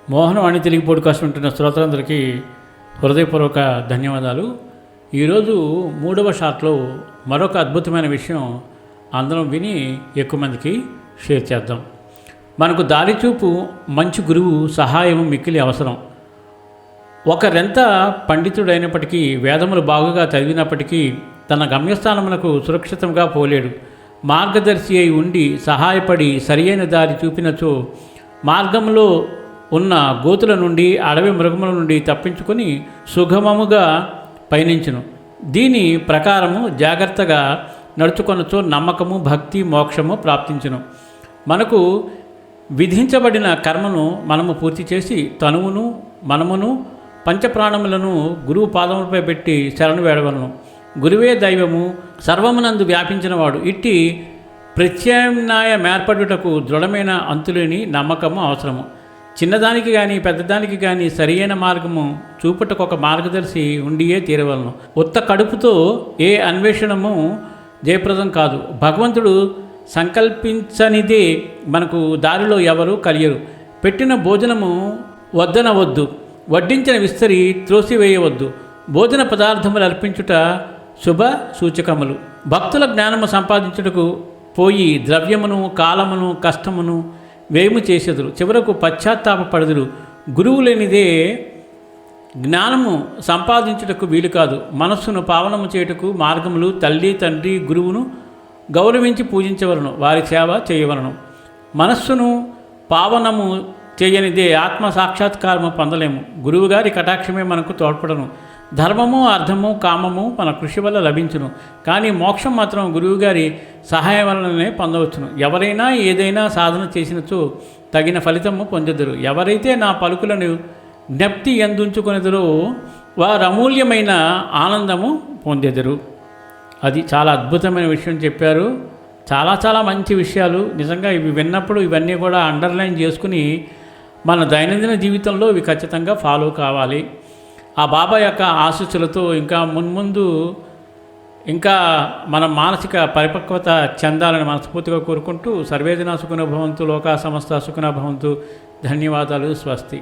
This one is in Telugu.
మోహనవాణి తెలుగు పోడ్కాస్ట్ ఉంటున్న శ్రోతలందరికీ హృదయపూర్వక ధన్యవాదాలు. ఈరోజు 3వ షాట్లో మరొక అద్భుతమైన విషయం అందరం విని ఎక్కువ మందికి షేర్ చేద్దాం. మనకు దారిచూపు మంచి గురువు సహాయం మిక్కిలి అవసరం. ఒకరెంత పండితుడైనప్పటికీ, వేదములు బాగుగా చదివినప్పటికీ తన గమ్యస్థానమునకు సురక్షితంగా పోలేడు. మార్గదర్శి అయి ఉండి సహాయపడి సరియైన దారి చూపినచో మార్గంలో ఉన్న గోతుల నుండి, అడవి మృగముల నుండి తప్పించుకొని సుగమముగా పయనించును. దీని ప్రకారము జాగ్రత్తగా నడుచుకొనచో నమ్మకము, భక్తి, మోక్షము ప్రాప్తించును. మనకు విధించబడిన కర్మను మనము పూర్తి చేసి తనువును, మనమును, పంచప్రాణములను గురువు పాదములపై పెట్టి శరణు వేడవలను. గురువే దైవము, సర్వమునందు వ్యాపించినవాడు. ఇట్టి ప్రత్యామ్నాయ మేర్పడుటకు దృఢమైన అంతులేని నమ్మకము అవసరము. చిన్నదానికి కానీ పెద్దదానికి కానీ సరియైన మార్గము చూపుటకు ఒక మార్గదర్శి ఉండియే తీరవలను. ఉత్త కడుపుతో ఏ అన్వేషణము జయప్రదం కాదు. భగవంతుడు సంకల్పించనిదే మనకు దారిలో ఎవరు కలియరు. పెట్టిన భోజనము వద్దనవద్దు, వడ్డించిన విస్తరి త్రోసివేయవద్దు. భోజన పదార్థములు అర్పించుట శుభ సూచకములు. భక్తుల జ్ఞానము సంపాదించుటకు పోయి ద్రవ్యమును, కాలమును, కష్టమును వేము చేసేదురు. చివరకు పశ్చాత్తాపపడుదురు. గురువు లేనిదే జ్ఞానము సంపాదించుటకు వీలు కాదు. మనస్సును పావనము చేయుటకు మార్గములు తల్లి, తండ్రి, గురువును గౌరవించి పూజించవలను, వారి సేవ చేయవలను. మనస్సును పావనము చేయనిదే ఆత్మ సాక్షాత్కారము పొందలేము. గురువుగారి కటాక్షమే మనకు తోడ్పడను. ధర్మము, అర్థము, కామము మన కృషి వల్ల లభించును. కానీ మోక్షం మాత్రం గురువుగారి సహాయం వలననే పొందవచ్చును. ఎవరైనా ఏదైనా సాధన చేసినచో తగిన ఫలితము పొందెదరు. ఎవరైతే నా పలుకులను జ్ఞప్తి ఎందుంచుకొనెదరో వారు అమూల్యమైన ఆనందము పొందెదరు. అది చాలా అద్భుతమైన విషయం చెప్పారు. చాలా మంచి విషయాలు. నిజంగా ఇవి విన్నప్పుడు ఇవన్నీ కూడా అండర్లైన్ చేసుకుని మన దైనందిన జీవితంలో ఇవి ఖచ్చితంగా ఫాలో కావాలి. ఆ బాబా యొక్క ఆశీస్సులతో ఇంకా మున్ముందు ఇంకా మన మానసిక పరిపక్వత చెందాలని మనస్ఫూర్తిగా కోరుకుంటూ సర్వేజన సుఖినో భవంతు, లోకా సమస్త సుఖినో భవంతు. ధన్యవాదాలు. స్వస్తి.